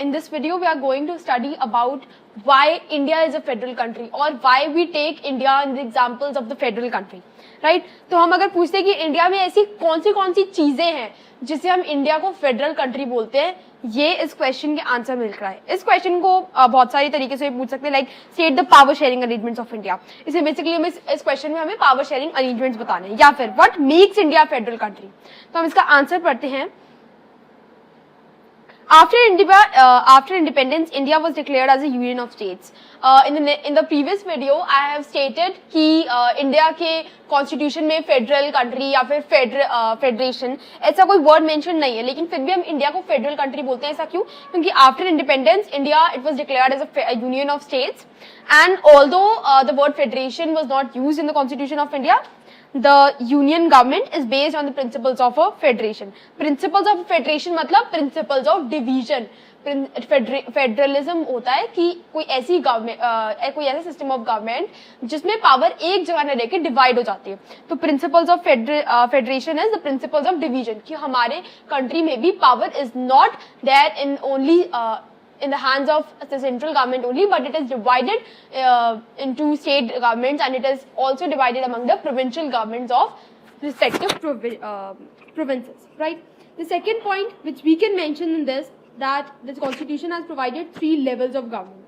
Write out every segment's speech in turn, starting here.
in this video we are going to study about why India is a federal country or why we take India in the examples of the federal country, right? तो हम अगर पूछते हैं कि India में ऐसी कौन सी चीजें हैं जिससे हम इंडिया को फेडरल कंट्री बोलते हैं, ये इस क्वेश्चन के आंसर मिल रहा है। इस क्वेश्चन को बहुत सारी तरीके से पूछ सकते हैं, like state the power sharing arrangements of India. इसे बेसिकली हमें इस क्वेश्चन में हमें पावर शेयरिंग अरेंजमेंट्स बताने हैं, या फिर what makes India federal country. तो हम इसका आंसर पढ़ते हैं। After independence, India was declared as a union of states. In the previous video, I have stated कि इंडिया के कॉन्स्टिट्यूशन में फेडरल कंट्री या फिर फेडरेशन ऐसा कोई वर्ड मेंशन नहीं है, लेकिन फिर भी हम इंडिया को फेडरल कंट्री बोलते हैं। ऐसा क्यों? क्योंकि after independence India it was declared as a union of states, and although the word federation was not used in the constitution of India, the union government is based on the principles of a federation. Principles of a federation मतलब principles of division. Federalism होता है कि कोई ऐसी government कोई ऐसा system of government जिसमें power एक जगह न रहकर डिवाइड हो जाती है। तो principles of federation is the principles of division, कि हमारे कंट्री में भी power is not there in only in the hands of the central government only, but it is divided into state governments, and it is also divided among the provincial governments of respective provinces, right? The second point which we can mention in this, that this constitution has provided 3 levels of government.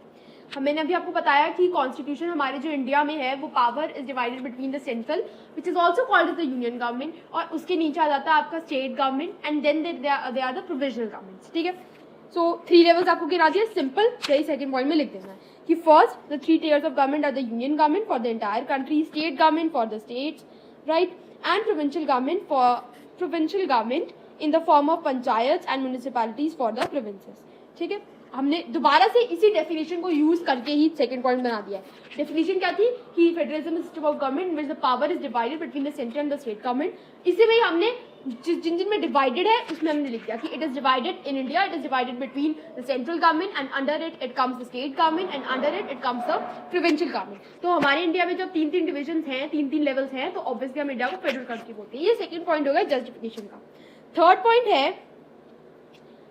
मैंने अभी आपको बताया कि constitution हमारे जो India में है वो power is divided between the central which is also called as the union government, और उसके नीचे आ जाता है आपका state government, and then they are the provisional governments, ठीक है। सो 3 लेवल्स आपको गिरा दिया, सिंपल, यही सेकंड पॉइंट में लिख देना है कि first the 3 tiers of government are the union government for the entire country, state government for the states, right, and provincial government for provincial government in the form of panchayat and municipalities for the provinces, ठीक है। हमने दोबारा से इसी definition को use करके ही second point बना दिया है। डेफिनेशन क्या थी कि federalism is system of government which the power is divided between the central and the state government. इसी में हमने जिन में डिवाइडेड है उसमें हमने लिख दिया कि it is divided in India, it is divided between the central government and under it comes the state government and under it comes the provincial government. तो हमारे इंडिया में जब 3 डिविजन हैं, 3 लेवल्स हैं, तो ऑब्वियसली हम इंडिया को federal country बोलते हैं। ये सेकंड पॉइंट होगा जस्टिफिकेशन का। थर्ड पॉइंट है,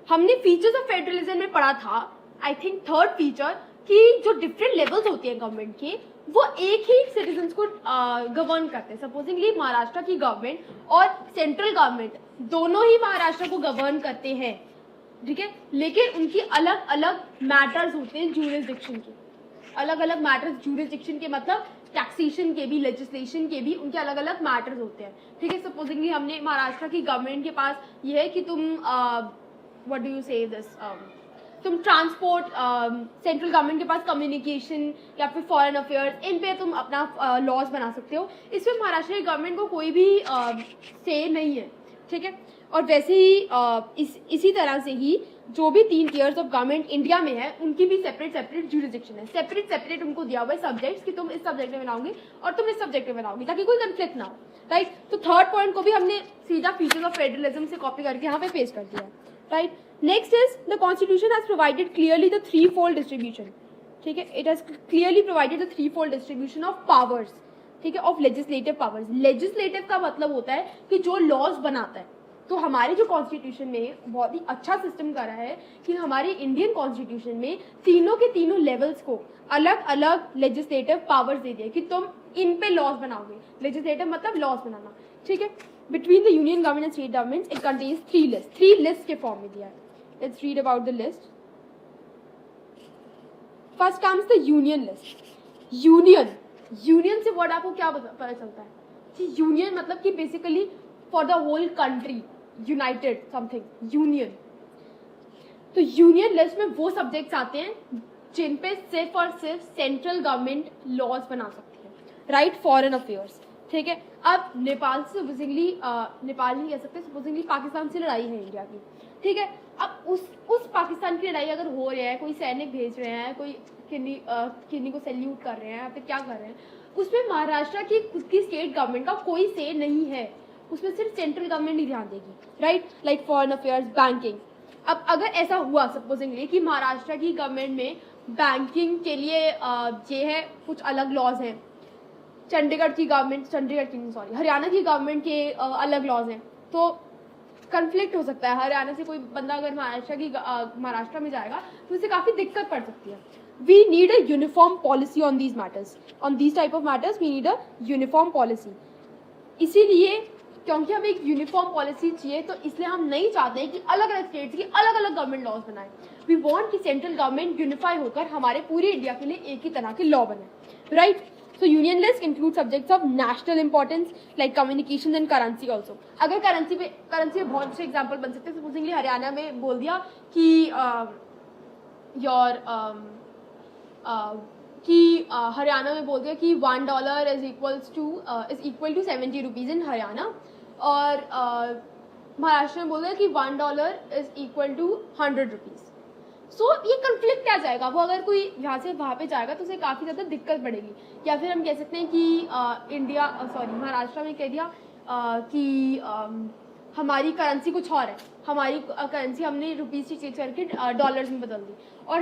हमने फीचर्स ऑफ फेडरलिज्म में पढ़ा था, आई थिंक थर्ड फीचर, कि जो डिफरेंट लेवल्स होते हैं गवर्नमेंट के वो एक ही सिटीजन्स को गवर्न करते हैं। सपोजिंगली महाराष्ट्र की गवर्नमेंट और सेंट्रल गवर्नमेंट दोनों ही महाराष्ट्र को गवर्न करते हैं, ठीक है, लेकिन उनकी अलग अलग मैटर्स होते हैं ज्यूरिसडिक्शन के, अलग अलग मैटर्स ज्यूरिसडिक्शन के, मतलब टैक्सेशन के भी, लेजिस्लेशन के भी उनके अलग अलग मैटर्स होते हैं, ठीक है। सपोजिंगली हमने महाराष्ट्र की गवर्नमेंट के पास ये है कि तुम व्हाट डू यू से दिस, तुम ट्रांसपोर्ट, सेंट्रल गवर्नमेंट के पास कम्युनिकेशन या फिर फॉरेन अफेयर्स, इन पे तुम अपना लॉज बना सकते हो। इसमें महाराष्ट्र की गवर्नमेंट को कोई भी से नहीं है, ठीक है। और वैसे ही इसी तरह से ही जो भी 3 tiers ऑफ गवर्नमेंट इंडिया में है उनकी भी सेपरेट ज्यूरिसडिक्शन है, सेपरेट उनको दिया हुआ है सब्जेक्ट्स कि तुम इस सब्जेक्ट में बनाओगे और तुम इस सब्जेक्ट में बनाओगे, ताकि कोई कंफ्लिक्ट ना हो, राइट। तो थर्ड पॉइंट को भी हमने सीधा फीचर्स ऑफ फेडरलिज्म से कॉपी करके यहाँ पे पेस्ट कर दिया, right. Next is the constitution has provided clearly the 3-fold distribution, ठीक है। It has clearly provided the 3-fold distribution of powers, ठीक है, of legislative powers. Legislative का मतलब होता है कि जो laws बनाता है। तो हमारे जो कॉन्स्टिट्यूशन में बहुत ही अच्छा सिस्टम करा है कि हमारे इंडियन कॉन्स्टिट्यूशन में तीनों के तीनों लेवल्स को अलग अलग लेजिस्लेटिव पावर्स दे दिए कि तुम इन पे लॉज बनाओगे। लेजिस्लेटिव मतलब लॉज बनाना, ठीक है। Between the union government and state government it contains 3 lists, 3 lists के फॉर्म में दिया है। Let's read about the list. First comes the union list. Union से वर्ड आपको क्या पता चलता है कि यूनियन मतलब कि basically for the whole country, united something, union. तो यूनियन लिस्ट में वो सब्जेक्ट्स आते हैं जिन पे सिर्फ और सिर्फ सेंट्रल गवर्नमेंट लॉज बना सकती है, राइट। फॉरेन अफेयर्स, ठीक है। अब नेपाल से सपोजिंगली, नेपाल नहीं कह सकते, सपोजिंगली पाकिस्तान से लड़ाई है इंडिया की, ठीक है। अब उस पाकिस्तान की लड़ाई अगर हो रही है, कोई सैनिक भेज रहे हैं, कोई किन्नी को सैल्यूट कर रहे हैं या फिर क्या कर रहे हैं, उसमें महाराष्ट्र की खुद की स्टेट गवर्नमेंट का कोई से नहीं है, उसमें सिर्फ सेंट्रल गवर्नमेंट ही ध्यान देगी, right. Like foreign affairs, banking. अब अगर ऐसा हुआ सपोजिंगली कि महाराष्ट्र की गवर्नमेंट में बैंकिंग के लिए ये है कुछ अलग लॉज हैं, हरियाणा की गवर्नमेंट के अलग लॉज हैं, तो कन्फ्लिक्ट हो सकता है। हरियाणा से कोई बंदा अगर महाराष्ट्र में जाएगा तो उसे काफ़ी दिक्कत पड़ सकती है। We need a uniform policy on these matters, on these type of matters we need a uniform policy. इसीलिए क्योंकि हमें एक यूनिफॉर्म पॉलिसी चाहिए, तो इसलिए हम नहीं चाहते हैं कि अलग अलग स्टेट्स की अलग अलग गवर्नमेंट लॉज बनाए। वी वांट कि सेंट्रल गवर्नमेंट यूनिफाई होकर हमारे पूरे इंडिया के लिए एक ही तरह के लॉ बने, right. So union list include subjects of national importance like communications and currency also. अगर करेंसी पे बहुत से एग्जाम्पल बन सकते हैं। सपोजिंगली हरियाणा में बोल दिया कि हरियाणा में बोल दिया कि $1 is equal to 70 rupees in Haryana, और महाराष्ट्र में बोल दिया कि $1 is equal to 100 rupees. So ये कन्फ्लिक्ट आ जाएगा। वो अगर कोई यहाँ से वहाँ पे जाएगा तो उसे काफ़ी ज़्यादा दिक्कत पड़ेगी। या फिर हम कह सकते हैं कि महाराष्ट्र में कह दिया कि हमारी करेंसी कुछ और है, हमारी करेंसी हमने रुपीज़ से चेंज करके डॉलर्स में बदल दी, और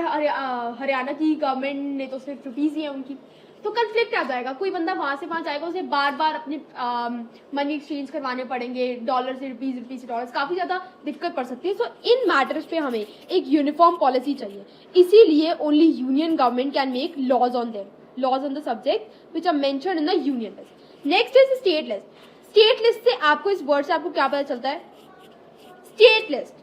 हरियाणा की गवर्नमेंट ने तो सिर्फ रुपीज़ ही है उनकी, तो कन्फ्लिक्ट आ जाएगा। कोई बंदा वहाँ से वहाँ जाएगा, उसे बार बार अपने मनी एक्सचेंज करवाने पड़ेंगे, डॉलर से रुपीज़, रुपीज़ से डॉलर्स, काफ़ी ज़्यादा दिक्कत पड़ सकती है। सो इन मैटर्स पे हमें एक यूनिफॉर्म पॉलिसी चाहिए। इसीलिए only union government can make laws on them, laws on the subject which are mentioned in the union list. Next is state list. State list से आपको, इस वर्ड से आपको क्या पता चलता है? स्टेट लिस्ट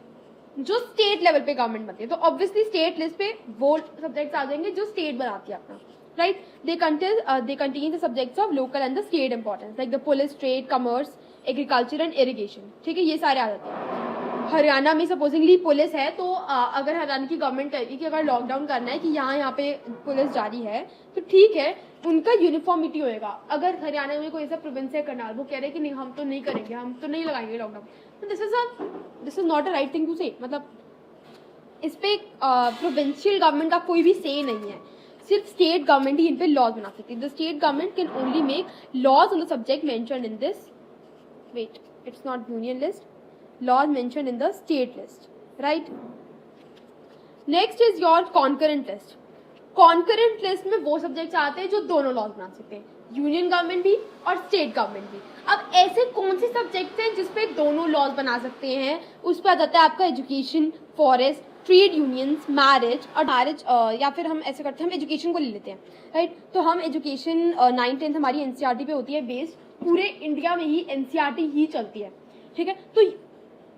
जो स्टेट लेवल पे गवर्नमेंट बनती है, तो ऑब्वियसली स्टेट लिस्ट पे वो सब्जेक्ट्स आ जाएंगे जो स्टेट बनाती है अपना, right? They contain the subjects of local and the state importance like the police, trade, commerce, agriculture and irrigation. ठीक है, ये सारे आ जाते हैं। हरियाणा में सपोजिंगली पुलिस है, तो अगर हरियाणा की गवर्नमेंट कहेगी कि अगर लॉकडाउन करना है कि यहाँ पे पुलिस जारी है, तो ठीक है, उनका यूनिफॉर्मिटी होएगा। अगर हरियाणा में कोई ऐसा प्रोविंस है करनाल, वो कह रहे हैं कि नहीं हम तो नहीं करेंगे, हम तो नहीं लगाएंगे लॉकडाउन, तो this is not a right thing to say. मतलब इस पे प्रोविंशियल गवर्नमेंट का कोई भी से नहीं है, सिर्फ स्टेट गवर्नमेंट ही इन पे लॉज बना सकती है। The state government can only make laws on the subject mentioned in this, wait, it's not union list, laws mentioned in the state list, right. Next is your concurrent list. Concurrent list में वो subjects आते हैं जो दोनों laws बना सकते हैं, union government भी और स्टेट गवर्नमेंट भी। अब ऐसे कौन से सब्जेक्ट्स हैं जिसपे दोनों लॉज बना सकते हैं? उस पर आ जाता है आपका education, forest, trade unions, marriage, और मैरिज या फिर हम ऐसे करते हैं, हम एजुकेशन को ले लेते हैं, राइट। तो हम एजुकेशन 9th 10th हमारी एनसीईआरटी पे होती है बेस्ड, पूरे इंडिया में ही एनसीईआरटी ही चलती है, ठीक है। तो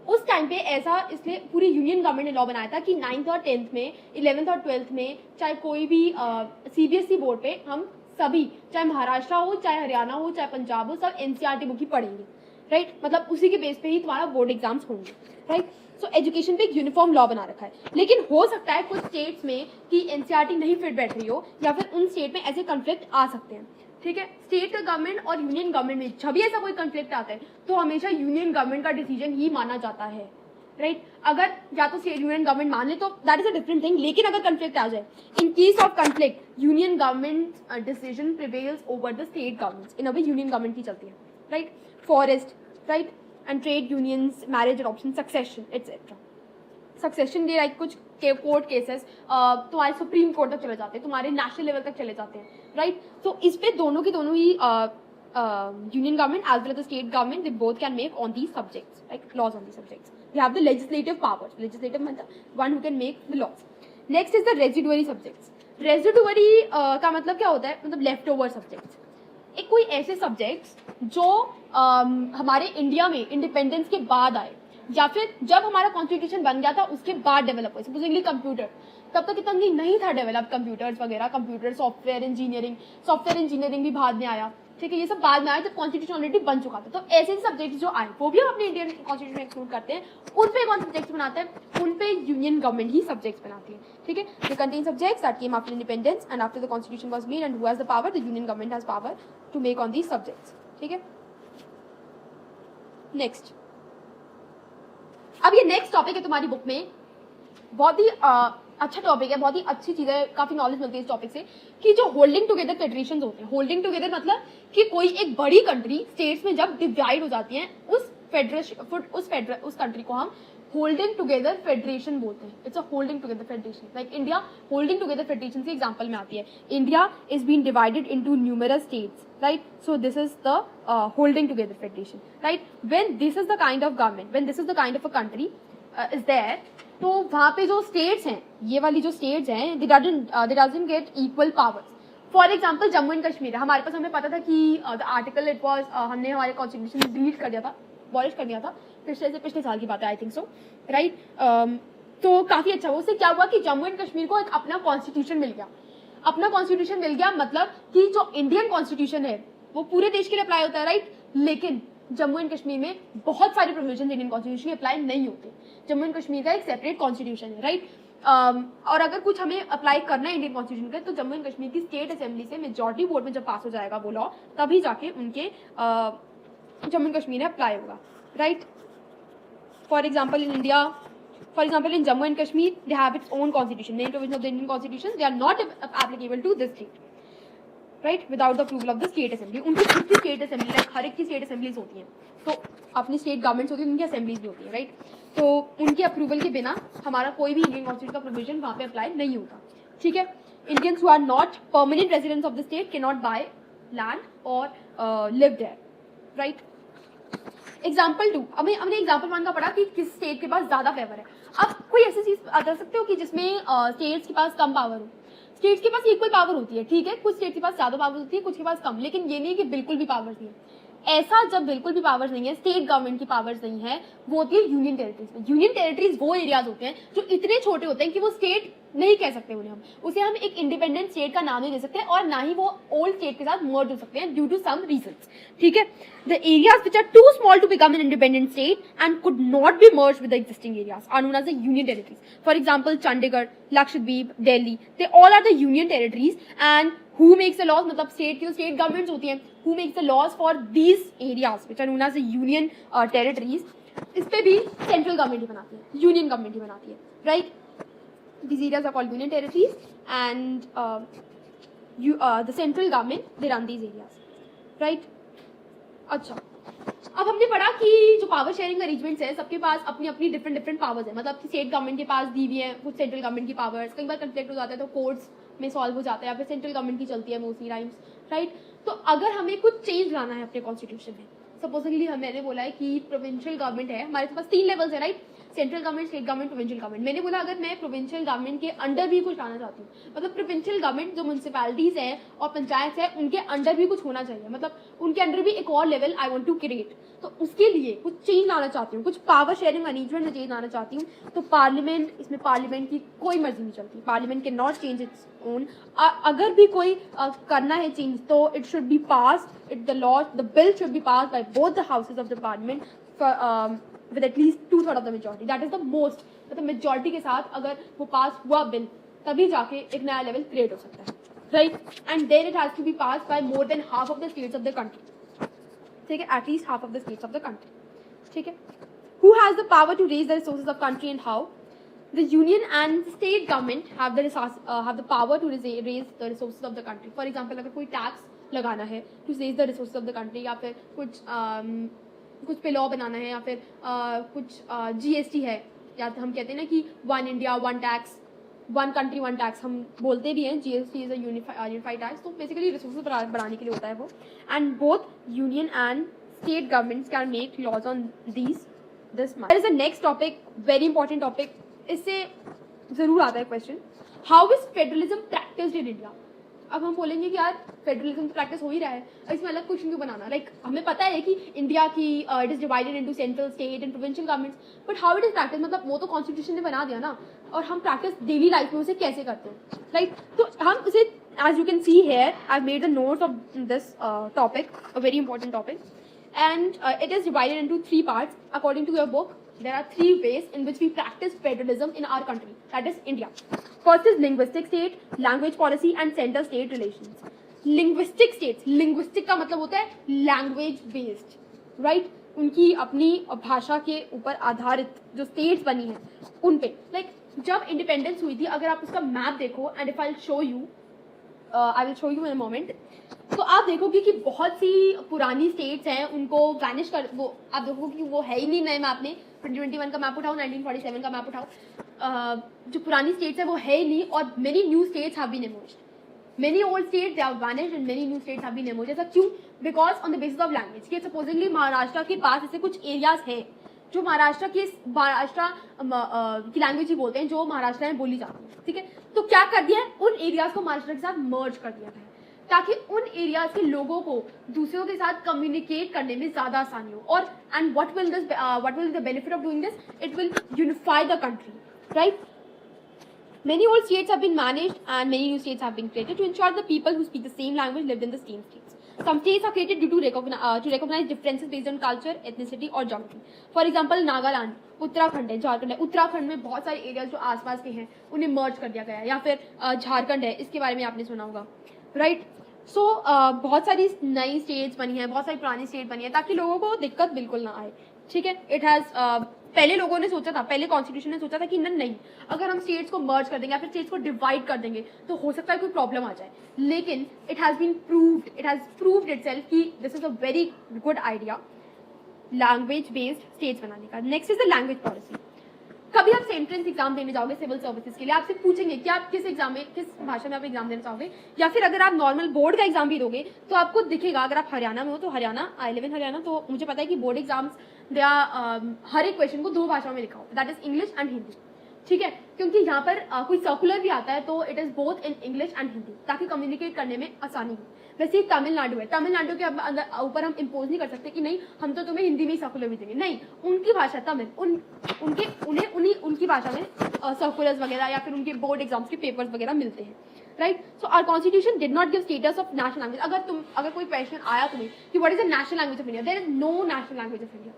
उस टाइम पे ऐसा इसलिए पूरी यूनियन गवर्नमेंट ने लॉ बनाया था कि 9th और 10th में, 11th और 12th में, चाहे कोई भी सीबीएसई बोर्ड पे हम सभी, चाहे महाराष्ट्र हो, चाहे हरियाणा हो, चाहे पंजाब हो, सब एनसीईआरटी बुक ही पढ़ेंगे, राइट। मतलब उसी के बेस पे ही तुम्हारा बोर्ड एग्जाम्स होंगे, राइट। सो एजुकेशन पे एक यूनिफॉर्म लॉ बना रखा है। लेकिन हो सकता है कुछ स्टेट्स में कि एनसीईआरटी नहीं फिट बैठ रही हो, या फिर उन स्टेट में ऐसे कन्फ्लिक्ट आ सकते हैं, ठीक है। स्टेट गवर्नमेंट और यूनियन गवर्नमेंट में जब भी ऐसा कोई कन्फ्लिक्ट आता है तो हमेशा यूनियन गवर्नमेंट का डिसीजन ही माना जाता है, राइट। अगर या तो स्टेट यूनियन गवर्नमेंट मान ले तो that is a different thing, लेकिन अगर कन्फ्लिक्ट आ जाए, in case of conflict union government decision prevails over the state government, in a way union government की चलती है, right. Forest, right, and trade unions, marriage adoption, succession etcetera. Succession के like कुछ court cases तुम्हारे supreme court तक चले जाते हैं, तुम्हारे नेशनल लेवल तक चले जाते हैं, राइट। तो इस पे दोनों की दोनों ही union government as well as the state government, they both can make on these subjects, like laws on these subjects. They have the legislative powers, legislative मतलब one who can make the laws. Next is the residuary subjects. Residuary का मतलब क्या होता है? मतलब left over subjects, एक कोई ऐसे सब्जेक्ट्स जो हमारे इंडिया में इंडिपेंडेंस के बाद आए, या फिर जब हमारा कॉन्स्टिट्यूशन बन गया था उसके बाद डेवलप हुए। सपोजिंगली कंप्यूटर, तब तक इतना नहीं था डेवलप, कंप्यूटर्स वगैरह, कंप्यूटर, सॉफ्टवेयर इंजीनियरिंग भी बाद में आया, ठीक है। ये सब बाद में आया जब कॉन्स्टिट्यूशन ऑलरेडी बन चुका था। तो ऐसे सब्जेक्ट्स जो आए वो भी हम अपने इंडियन कॉन्स्टिट्यूशन में एक्सक्लूड करते हैं। उन पे कौन सब्जेक्ट्स बनाते हैं? उन पे यूनियन गवर्नमेंट ही सब्जेक्ट्स बनाती है, ठीक है। They contain subjects that came after independence and after the constitution was made, and who has the power? The union government has power to make on these subjects, ठीक है। Next, अब ये next topic है तुम्हारी book में, बहुत ही अच्छा topic है, बहुत ही अच्छी चीज है, काफी नॉलेज मिलती है इस टॉपिक से, कि जो होल्डिंग टुगेदर फेडरेशंस होते हैं। होल्डिंग टुगेदर मतलब कि कोई एक बड़ी कंट्री स्टेट्स में जब डिवाइड हो जाती है, उस कंट्री को हम होल्डिंग टुगेदर फेडरेशन बोलते हैं. It's a holding together federation. Like India holding together federation से एग्जांपल में आती है. India is been divided into numerous states, right? So this is the holding together federation, right? When this is the kind of government, when this is the kind of a country is there, तो वहां पे जो states हैं, ये वाली जो states हैं, दे doesn't get equal powers. For example Jammu and Kashmir, हमारे पास, हमें पता था कि द आर्टिकल इट वॉज, हमने हमारे कॉन्स्टिट्यूशन में डिलीट कर दिया था, अबॉलिश कर दिया था, पिछले साल की बात है, आई थिंक सो, राइट? तो काफी अच्छा हुआ. उससे क्या हुआ कि जम्मू एंड कश्मीर को एक अपना कॉन्स्टिट्यूशन मिल गया. अपना कॉन्स्टिट्यूशन मिल गया मतलब कि जो इंडियन कॉन्स्टिट्यूशन है वो पूरे देश के लिए अप्लाई होता है, राइट? लेकिन जम्मू एंड कश्मीर में बहुत सारे प्रोविजन इंडियन कॉन्स्टिट्यूशन के अप्लाई नहीं होते. जम्मू एंड कश्मीर का एक सेपरेट कॉन्स्टिट्यूशन है, राइट? और अगर कुछ हमें अप्लाई करना है इंडियन कॉन्स्टिट्यूशन का, तो जम्मू एंड कश्मीर की स्टेट असेंबली से मेजॉरिटी वोट में जब पास हो जाएगा वो लॉ, तभी जाके उनके जम्मू एंड कश्मीर में अप्लाई होगा, right? For example in India, for example in Jammu and Kashmir, they have its own constitution. Main provisions of the Indian constitution, they are not applicable to this state, right? Without the approval of the state assembly. उनकी खुद की state assembly, like हर एक की state assemblies होती हैं, तो अपनी state governments होती हैं, उनकी assemblies भी होती है, right? तो उनके approval के बिना हमारा कोई भी Indian constitution का provision वहाँ पे apply नहीं होता, ठीक है? Indians who are not permanent residents of the state cannot buy land or live there, right? Example 2, हमने एग्जाम्पल 1 का पढ़ा कि किस स्टेट के पास ज्यादा फेवर है. अब कोई ऐसी चीज बता सकते हो कि जिसमें स्टेट्स के पास कम पावर हो? स्टेट्स के पास इक्वल पावर होती है, ठीक है? कुछ स्टेट्स के पास ज्यादा पावर होती है, कुछ के पास कम, लेकिन ये नहीं कि बिल्कुल भी पावर नहीं है. ऐसा जब बिल्कुल भी पावर्स नहीं है, स्टेट गवर्नमेंट की पावर्स नहीं है, वो होती है यूनियन टेरिटरीज में. यूनियन टेरिटरीज वो एरियाज होते हैं जो इतने छोटे होते हैं कि वो स्टेट नहीं कह सकते उन्हें. हम एक इंडिपेंडेंट स्टेट का नाम नहीं दे सकते और ना ही वो ओल्ड स्टेट के साथ मर्ज हो सकते हैं ड्यू टू सम रीजंस, ठीक है? The areas which are too small to become an independent state and could not be merge with the existing areas are known as the union territories. For example Chandigarh, Lakshadweep, Delhi, they all are the union territories. And who makes the laws, मतलब state governments होती हैं, who makes the laws for these areas which are known as the union territories. इस पे भी central government ही बनाती है, union government ही बनाती है, right? These areas are called union territories and the central government they run these areas, right? अच्छा, अब हमने पढ़ा कि जो पावर शेयरिंग अरेंजमेंट्स है, सबके पास अपनी अपनी डिफरेंट पावर्स है. मतलब कि स्टेट गवर्नमेंट के पास दी हुई है कुछ सेंट्रल गवर्नमेंट की पावर्स. कई बार कंफ्लिक्ट हो जाता है तो कोर्ट्स में सॉल्व हो जाता है, या फिर सेंट्रल गवर्नमेंट की चलती है मोस्टली टाइम्स, राइट? तो अगर हमें कुछ चेंज लाना है अपने कॉन्स्टिट्यूशन में, सपोजली मैंने बोला है कि प्रोविंशियल गवर्नमेंट है, हमारे पास 3 लेवल्स है, right? Central government, state government, provincial government. मैंने बोला अगर मैं प्रोविंशियल गवर्नमेंट के अंडर भी कुछ लाना चाहती हूँ, मतलब प्रोविंशियल गवर्नमेंट जो म्यूनसिपैलिटीज है और पंचायत है, उनके अंडर भी कुछ होना चाहिए, मतलब उनके अंडर भी एक और level I want to create. तो उसके लिए कुछ चेंज लाना चाहती हूँ, कुछ पावर शेयरिंग अरेंजमेंट में चेंज लाना चाहती हूँ, तो पार्लियामेंट, इसमें पार्लियामेंट की कोई मर्जी नहीं चलती. Parliament can not change its own. अगर भी कोई करना है चेंज, तो it should be passed, the bill should be passed by both the houses of the parliament with at least 2/3 of the majority. That is the most, मतलब majority के साथ अगर वो पास हुआ बिल, तभी जाके एक नया लेवल क्रिएट हो सकता है, right? And then it has to be pass by more than half of the states of the country, ठीक है? At least half of the states of the country, ठीक है? Who has the power to raise the resources of country and how? The union and state government have the power to raise the resources of the country. For example, अगर कोई tax लगाना है to raise the resources of the country, या फिर कुछ पे law बनाना है, या फिर कुछ GST है, या हम कहते हैं ना कि 1 इंडिया 1 टैक्स, 1 कंट्री 1 टैक्स, हम बोलते भी हैं. GST is a unified tax. तो बेसिकली रिसोर्सेज बढ़ाने के लिए होता है वो. And both union and state governments can make laws on this matter. Is the next topic, very important topic. इससे जरूर आता है question, how is federalism practised in India? अब हम बोलेंगे कि यार फेडरलिज्म तो प्रैक्टिस हो ही रहा है, इसमें अलग क्वेश्चन क्यों बनाना? लाइक हमें पता है कि इंडिया की it is divided into central, state and provincial governments, but how it is practice? मतलब वो तो कॉन्स्टिट्यूशन ने बना दिया ना, और हम प्रैक्टिस डेली लाइफ में उसे कैसे करते हैं, राइट? तो हम उसे, as you can see here, I made the notes of this topic, a very important topic, and it is divided into 3 parts according to your book. There are 3 ways in which we practice federalism in our country, that is India. First is linguistic state, language policy and center-state relations. Linguistic states, linguistic का मतलब होता है language based, right? उनकी अपनी भाषा के ऊपर आधारित जो states बनी हैं उन पे. Like जब independence हुई थी, अगर आप उसका मैप देखो, and if I'll show you, I will show you in a moment. तो आप देखोगे कि बहुत सी पुरानी स्टेट्स हैं उनको वैनिश कर, वो आप देखोगे कि वो है ही नहीं नए मैप में। 2021 का मैप उठाओ, 1947 का मैप उठाओ, जो पुरानी स्टेट्स है वो है ही नहीं, और many new states have been emerged, many old states they have vanished and many new states have been emerged. ऐसा क्यों? Because on the basis of language, कि सपोजिंगली महाराष्ट्र के पास ऐसे कुछ एरियाज हैं जो महाराष्ट्र की लैंग्वेज ही बोलते हैं, जो महाराष्ट्र में बोली जाती है, ठीक है। तो क्या कर दिया है, उन एरियाज को महाराष्ट्र के साथ मर्ज कर दिया गया ताकि उन एरियाज के लोगों को दूसरों के साथ कम्युनिकेट करने में ज्यादा आसानी हो। और and what will the benefit of doing this, it will unify the country, right. Many old states have been managed and many new states have been created to ensure the people who speak the same language lived in the same states. Some states are created due to recognize differences based on culture, ethnicity or geography. For example, Nagaland, Uttarakhand है, झारखंड है। उत्तराखंड में बहुत सारे areas जो आसपास के हैं उन्हें मर्ज कर दिया गया है, या फिर झारखंड है, इसके बारे में आपने सुना होगा, राइट। सो बहुत सारी नई स्टेट्स बनी है, बहुत सारी पुरानी स्टेट बनी है, ताकि लोगों को दिक्कत बिल्कुल ना आए, ठीक है। इट हैज पहले लोगों ने सोचा था, पहले कॉन्स्टिट्यूशन ने सोचा था कि नहीं, अगर हम स्टेट्स को मर्ज कर देंगे या फिर स्टेट्स को डिवाइड कर देंगे तो हो सकता है कोई प्रॉब्लम आ जाए, लेकिन इट हैज प्रूव्ड इटसेल्फ कि this is a very good idea language based states बनाने का। Next is the language policy. कभी आप एंट्रेंस एग्जाम देने जाओगे सिविल सर्विसेज के लिए, आपसे पूछेंगे कि आप किस एग्जाम में, किस भाषा में आप एग्जाम देना चाहोगे, या फिर अगर आप नॉर्मल बोर्ड का एग्जाम भी दोगे तो आपको दिखेगा, अगर आप हरियाणा में हो तो Haryana, I live in Haryana, तो मुझे पता है कि बोर्ड एग्जाम्स हर एक क्वेश्चन को 2 भाषाओं में लिखा हो, that is English and Hindi, ठीक है। क्योंकि यहाँ पर कोई सर्कुलर भी आता है तो it is both in English and Hindi, ताकि कम्युनिकेट करने में आसानी हो। वैसे ही तमिलनाडु है, तमिलनाडु के अंदर ऊपर हम इम्पोज नहीं कर सकते कि नहीं हम तो तुम्हें हिंदी में ही सर्कुलर भी देंगे, नहीं, उनकी भाषा तमिल, उनकी भाषा में सर्कुलर्स वगैरह या फिर उनके बोर्ड एग्जाम्स के पेपर्स वगैरह मिलते हैं, right. So our constitution did not give status of national language. अगर कोई क्वेश्चन आया तुम्हें कि what is the national language of India, there is no national language of India.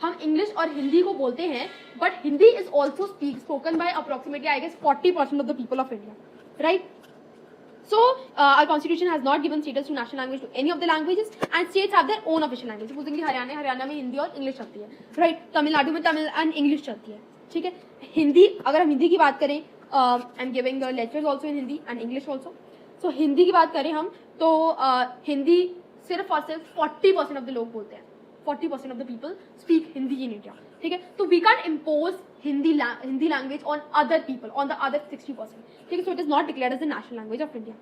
हम इंग्लिश और हिंदी को बोलते हैं, but Hindi is also spoken by approximately I guess 40% of the people of India, right. So, our constitution has not given status to national language to any of the languages, and states have their own official language. Supposingly Haryana में हिंदी और English चलती है, right? Tamil Nadu में Tamil and English चलती है, ठीक है। हिंदी, अगर हम हिंदी की बात करें, I am giving lectures also in Hindi and English also. So Hindi की बात करें हम तो हिंदी सिर्फ और सिर्फ 40% ऑफ द लोग बोलते हैं, 40% of the people speak Hindi in India, ठीक है। तो we can impose Hindi language on other people, on the other 60%, ठीक है। So it is not declared as the national language of India.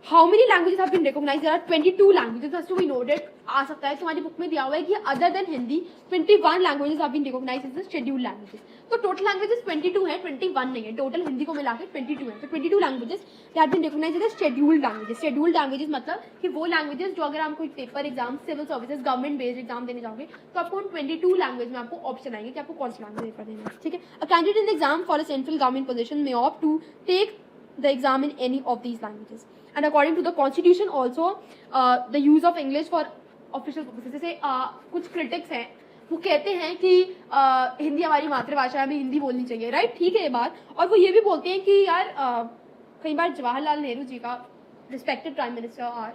How many languages have been recognized? There are 22 languages has to be noted. आ सकता है तुम्हारी book में दिया हुआ है कि other than Hindi 21 languages have been recognized as the scheduled languages. तो total languages 22 है, 21 नहीं है, टोटल हिंदी को मिला के 22 है। तो 22 languages have been recognized as scheduled languages. Scheduled languages मतलब कि वो लैंग्वेजेस जो अगर आप कोई paper exam, civil services, government based exam देने जाओगे तो आपको उन 22 लैंग्वेज में आपको ऑप्शन आएंगे कि आपको कौन सी लैंग्वेज पेपर देना है, ठीक है। A candidate in the exam for a central government position may opt to take the exam in any of these languages. And according to the constitution also, the use of English for official purposes, जैसे कुछ critics हैं वो कहते हैं कि हिंदी हमारी मातृभाषा है, हमें हिंदी बोलनी चाहिए, राइट, ठीक है ये बात। और वो ये भी बोलते हैं कि यार कई बार जवाहरलाल नेहरू जी का respected prime minister are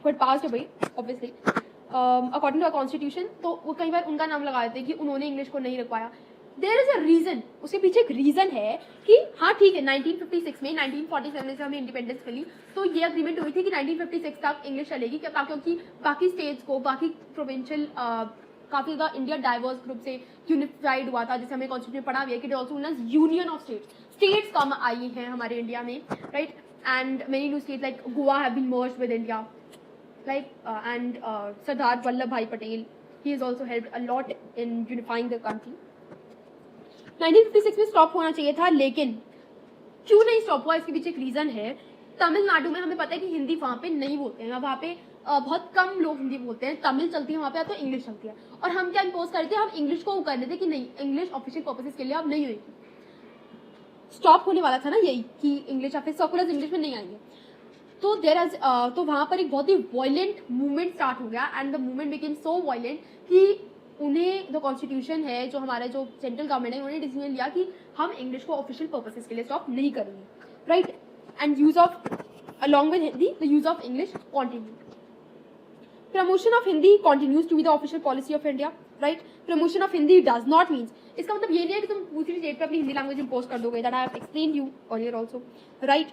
but passed away obviously according to our constitution, तो वो कई बार उनका नाम लगा देते हैं कि उन्होंने इंग्लिश को नहीं रखवाया। देयर इज अ रीजन, उसके पीछे एक रीजन है कि हाँ ठीक है 1956 में 1947 से हमें इंडिपेंडेंस मिली तो ये अग्रीमेंट हुई थी कि 1956 तक इंग्लिश चलेगी, क्योंकि बाकी स्टेट्स को, बाकी प्रोविंशियल काफी ज्यादा इंडिया डाइवर्स ग्रुप से यूनिफाइड हुआ था, जैसे हमें कॉन्स्टिट्यूशन पढ़ा हुआ है कि also known as union of states कम आई हैं हमारे इंडिया में, right. And many new state like Goa have been merged with India, like and Sardar Vallabh Bhai Patel, he is also helped a lot in unifying the country. 1956 में स्टॉप होना चाहिए था, लेकिन क्यों नहीं स्टॉप हुआ, इसके पीछे एक रीजन है। तमिलनाडु में हमें पता है कि हिंदी वहाँ पे नहीं बोलते हैं, वहाँ पे बहुत कम लोग हिंदी बोलते हैं, तमिल चलती है वहाँ पे, या तो इंग्लिश चलती है। और हम क्या इम्पोज करते हैं, हम इंग्लिश को कर देते कि नहीं, इंग्लिश ऑफिशियल पर्पसेस के लिए अब नहीं होगी। स्टॉप होने वाला था ना यही कि इंग्लिश या फिर सर्कुलर्स इंग्लिश में नहीं आएंगे, तो तो वहाँ पर एक बहुत ही वायलेंट मूवमेंट स्टार्ट हो गया and the movement became so violent कि उन्हें जो कॉन्स्टिट्यूशन है, जो हमारा जो सेंट्रल गवर्नमेंट है, उन्होंने डिसीजन लिया कि हम इंग्लिश को ऑफिशियल पर्पसेस के लिए स्टॉप नहीं करेंगे, right. And use of along with Hindi the use of English continue. Promotion of Hindi continues to be the official policy of India. Right. Promotion of Hindi does not means, इसका मतलब ये नहीं है कि तुम दूसरी स्टेट पे अपनी हिंदी लैंग्वेज इम्पोज कर दोगे. That I have explained you earlier also. Right.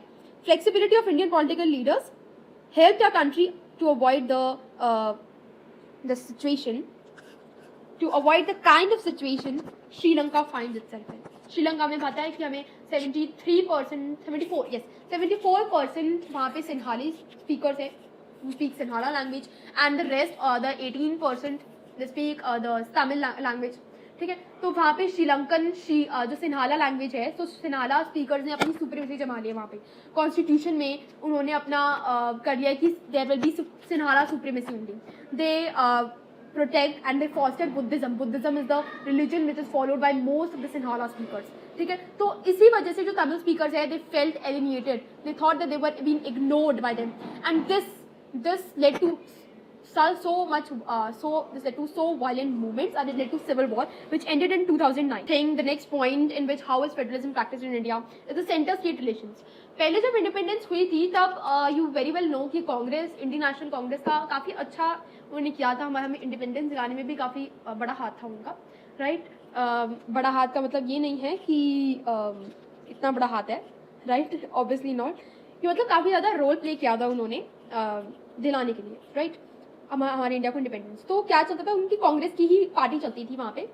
Flexibility of Indian political leaders helped our country to avoid the situation, to avoid the kind of situation Sri Lanka finds itself in. Sri Lanka में पता है कि हमें 74% वहाँ पे Sinhali speakers है, speak Sinhala language, and the rest the 18% speak the Tamil language. ठीक है, तो वहाँ पे श्रीलंकन जो सिन्हाला लैंग्वेज है, तो सिन्हाला स्पीकर्स ने अपनी सुप्रीमेसी जमा ली है वहाँ पे. कॉन्स्टिट्यूशन में उन्होंने अपना कर लिया कि there will be Sinhala supremacy only. They protect and they foster Buddhism. Buddhism is the religion which is followed by most of the Sinhala speakers. ठीक है, तो इसी वजह से जो तमिल स्पीकर्स है, they felt alienated. They thought that they were being ignored by them, and this led to so violent movements, and it led to civil war, which ended in 2009. I think the next point in which how is federalism practiced in India is the center-state relations. पहले जब independence हुई थी तब you very well no कि Congress, Indian national Congress का काफ़ी अच्छा उन्होंने किया था. हमें इंडिपेंडेंस दिलाने में भी काफ़ी बड़ा हाथ था उनका. राइट. बड़ा हाथ का मतलब ये नहीं है कि इतना बड़ा हाथ है. राइट. Obviously not. ये मतलब काफ़ी ज़्यादा रोल प्ले किया था उन्होंने दिलाने के लिए. राइट. हमारे इंडिया को इंडिपेंडेंस. तो क्या चलता था, उनकी कांग्रेस की ही पार्टी चलती थी वहाँ पे,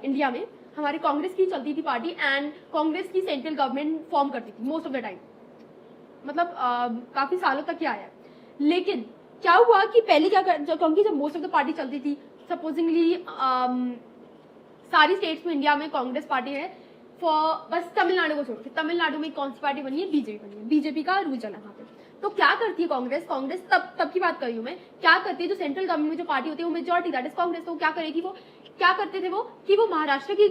इंडिया में हमारी कांग्रेस की चलती थी पार्टी, एंड कांग्रेस की सेंट्रल गवर्नमेंट फॉर्म करती थी मोस्ट ऑफ द टाइम. मतलब काफ़ी सालों तक क्या आया. लेकिन क्या हुआ कि पहले क्योंकि जब मोस्ट ऑफ द पार्टी चलती थी, सपोजिंगली सारी स्टेट्स में इंडिया में कांग्रेस पार्टी है, बस तमिलनाडु को छोड़ के. तमिलनाडु में कौन सी पार्टी बनी है? बीजेपी बनी है. बीजेपी का रूल चला वहाँ पे. तो क्या करती है कांग्रेस तब की बात कर रही हूँ मैं. क्या करती है, जो सेंट्रल गवर्नमेंट में जो पार्टी होती है वो मेजॉरिटी, दैट इज कांग्रेस. तो क्या करेगी वो, क्या करते थे वो कि वो महाराष्ट्र की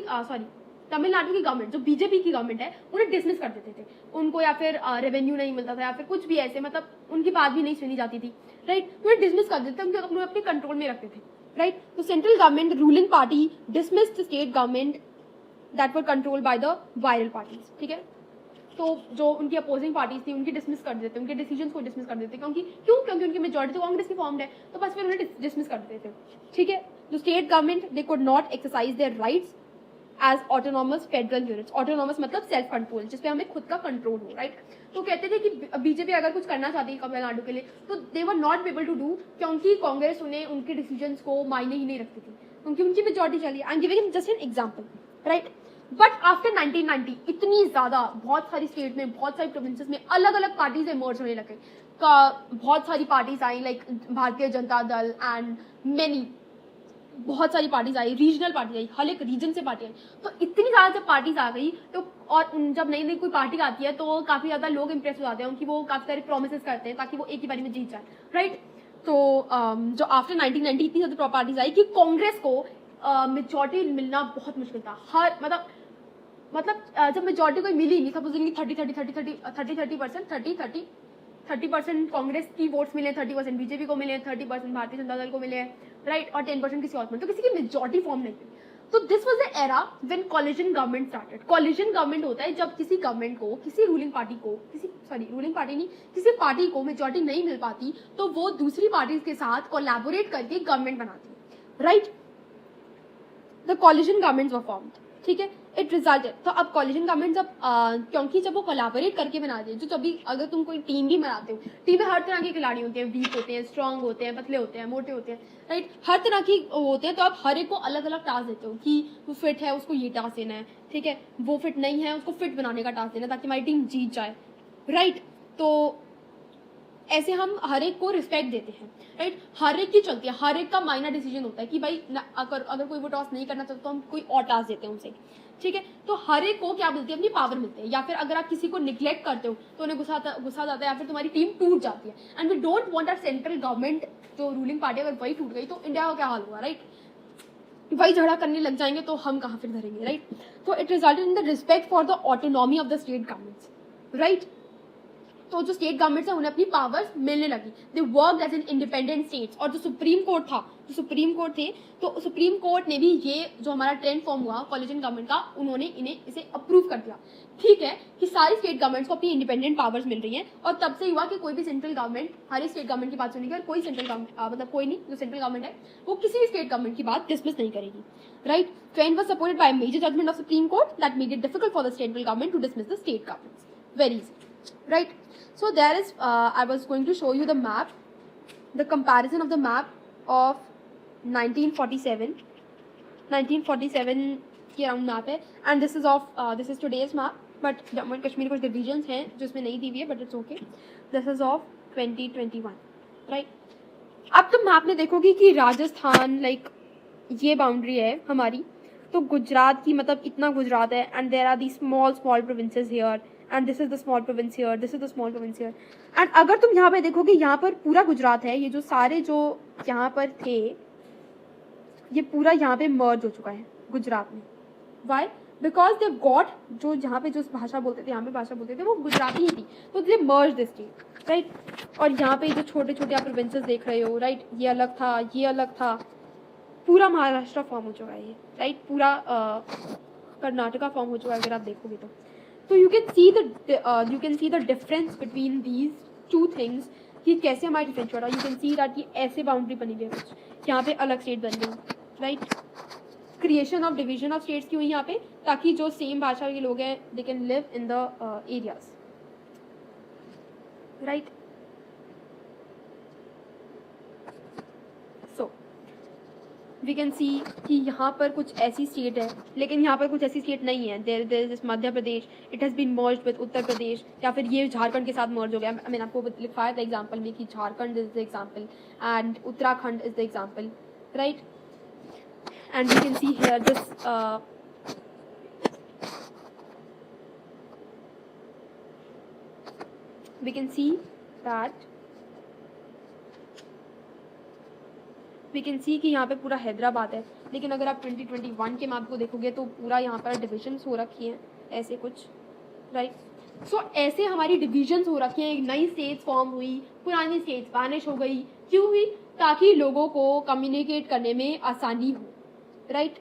तमिलनाडु की गवर्नमेंट, जो बीजेपी की गवर्नमेंट है, उन्हें डिसमिस कर देते थे. उनको या फिर रेवेन्यू नहीं मिलता था या फिर कुछ भी ऐसे, मतलब उनकी बात भी नहीं सुनी जाती थी. राइट. उन्हें डिसमिस कर देते थे, उनको अपने कंट्रोल में रखते थे. राइट. तो central government, ruling party dismiss the state government that were control by the viral parties. ठीक है. तो जो उनकी अपोजिंग पार्टीज थी उनकी डिसमिस कर देते, उनके डिसीजंस को डिसमिस कर देते. क्योंकि उनकी मेजॉरिटी तो कांग्रेस की फॉर्म्ड है, तो बस फिर उन्हें डिसमिस कर देते. ठीक है. The state government, they could not exercise their rights as autonomous federal units. Autonomous मतलब सेल्फ कंट्रोल, जिसपे हमें खुद का कंट्रोल हो. राइट. तो कहते थे कि बीजेपी अगर कुछ करना चाहती है तमिलनाडु के लिए, तो they were not able to do, क्योंकि कांग्रेस उन्हें उनके डिसीजंस को मायने ही नहीं रखती थी, क्योंकि उनकी मेजॉरिटी चली. आई am giving just an example. Right. But after 1990 इतनी ज़्यादा बहुत सारी स्टेट में, बहुत सारी प्रोविंसेस में अलग अलग पार्टीज इमर्ज होने लगे. बहुत सारी parties I, like Bharatiya Janata Dal and many, बहुत सारी पार्टीज आई, रीजनल पार्टी आई, हर एक रीजन से पार्टी आई. तो इतनी ज़्यादा जब पार्टीज आ गई, तो और जब नई नई कोई पार्टी आती है तो काफ़ी ज़्यादा लोग इंप्रेस हो जाते हैं कि वो काफ़ी सारे प्रोमिस करते हैं ताकि वो एक ही बारी में जीत जाए. राइट. तो जो आफ्टर 1990 इतनी ज़्यादा पार्टीज आई कि कांग्रेस को मेजॉरिटी मिलना बहुत मुश्किल था. मतलब जब मेजॉरिटी कोई मिली नहीं, सपोजिंगली 30% कांग्रेस की वोट्स मिले, 30% बीजेपी को मिले, 30% भारतीय जनता दल को मिले. राइट. और 10% किसी और को. तो किसी की मेजॉरिटी फॉर्म नहीं थी. तो this was the era when collision government started. Collision government होता है जब किसी गवर्नमेंट को, किसी रूलिंग पार्टी को, किसी पार्टी को मेजॉरिटी नहीं मिल पाती, तो वो दूसरी पार्टीज के साथ कोलैबोरेट करके गवर्नमेंट बनाती है. Right. The collision governments were formed. ठीक है. It resulted. तो अब कोलिजन गवर्नमेंट क्योंकि जब वो कोलैबोरेट करके बनाते हैं, जो जब भी अगर तुम कोई टीम भी बनाते हो, टीम में हर तरह के खिलाड़ी होते हैं, वीक होते हैं, स्ट्रांग होते हैं, पतले होते हैं, मोटे होते हैं. राइट. हर तरह की होते हैं. तो आप हर एक को अलग अलग टास्क देते हो कि वो फिट है उसको ये टास्क देना है. ठीक है. वो फिट नहीं है उसको फिट बनाने का टास्क देना है ताकि हमारी टीम जीत जाए. राइट. तो ऐसे हम हर एक को रिस्पेक्ट देते हैं. राइट. हर एक की चलती है, हर एक का माइनर डिसीजन होता है कि भाई अगर कोई वो टास्क नहीं करना चाहता तो हम कोई और टास्क देते हैं उनसे. ठीक है. तो हर एक को क्या मिलती है, अपनी पावर मिलती है. या फिर अगर आप किसी को निग्लेक्ट करते हो तो उन्हें गुस्सा जाता है या फिर तुम्हारी टीम टूट जाती है. And we don't want our central government, जो रूलिंग पार्टी अगर वही टूट गई तो इंडिया का क्या हाल हुआ. राइट. वही झगड़ा करने लग जाएंगे तो हम कहाँ फिर धरेंगे. राइट. तो it resulted in the respect for the autonomy of the state governments. Right. तो जो स्टेट गवर्नमेंट्स है उन्हें अपनी पावर्स मिलने लगी, they work as an independent states. और जो सुप्रीम कोर्ट था, जो सुप्रीम कोर्ट थे, तो सुप्रीम कोर्ट ने भी ये जो हमारा ट्रेंड फॉर्म हुआ कोलिशन गवर्नमेंट का, उन्होंने इसे अप्रूव कर दिया। ठीक है कि सारी स्टेट गवर्नमेंट्स को अपनी इंडिपेंडेंट पावर्स मिल रही हैं, और तब से हुआ कि कोई भी सेंट्रल गवर्नमेंट हर स्टेट गवर्नमेंट की बात सुनेगी, और कोई सेंट्रल गवर्नमेंट मतलब कोई नहीं, जो सेंट्रल गवर्नमेंट है वो किसी भी स्टेट गवर्नमेंट की बात डिसमिस नहीं करेगी, right. Trend was supported by major judgment of supreme court that made it difficult for the central government to dismiss the state governments, very easy, right. So there is, I was going to show you the map, the comparison of the map of 1947 के around map है, and this is today's map, but Jammu and Kashmir कुछ divisions हैं जो इसमें नहीं दी हुई है, but it's okay. This is of 2021, right. अब तुम मैप में देखोगे कि राजस्थान लाइक ये बाउंड्री है हमारी, तो गुजरात की मतलब इतना गुजरात है, and there are the small provinces here, and this is the small province here, this is the small province here. And अगर तुम यहाँ पे देखोगे, यहाँ पर पूरा गुजरात है, ये जो सारे जो यहाँ पर थे ये पूरा यहाँ पे मर्ज हो चुका है गुजरात में। वाई? बिकॉज दे गॉट, जो यहाँ पे जो भाषा बोलते थे, यहाँ पे भाषा बोलते थे वो गुजराती ही थी, तो दे मर्ज दिस स्टेट, राइट। और यहाँ पे जो छोटे छोटे आप प्रोविंसेस देख रहे हो, राइट, ये अलग था, ये अलग था, पूरा महाराष्ट्र फॉर्म हो चुका है ये, राइट, पूरा कर्नाटका फॉर्म हो चुका है अगर आप देखोगे तो। So you can see the difference between these two things कि कैसे हमारे डिफरेंस हुआ। You can see that ये ऐसे बाउंड्री बनी हुई है, कुछ यहाँ पे अलग स्टेट बन गई, right. Creation of division of states की हुई यहाँ पे, ताकि जो सेम भाषा के लोग हैं they can live in the areas, right. We can see कि यहाँ पर कुछ ऐसी स्टेट है, लेकिन यहाँ पर कुछ ऐसी स्टेट नहीं है। There is Madhya Pradesh, it has been merged with Uttar Pradesh, या फिर ये झारखंड के साथ मर्ज हो गया। मैंने आपको लिखवाया था एग्जाम्पल में कि Jharkhand is the example and Uttarakhand is the example, right. And we can see here this we can see that we can see कि यहाँ पे पूरा हैदराबाद है, लेकिन अगर आप 2021 के मैप को देखोगे तो पूरा यहाँ पर डिविजन्स हो रखी हैं ऐसे कुछ, राइट। सो ऐसे हमारी डिविजन्स हो रखी हैं, एक नई स्टेट्स फॉर्म हुई, पुरानी स्टेट्स वानिश हो गई। क्यों हुई? ताकि लोगों को कम्युनिकेट करने में आसानी हो, राइट।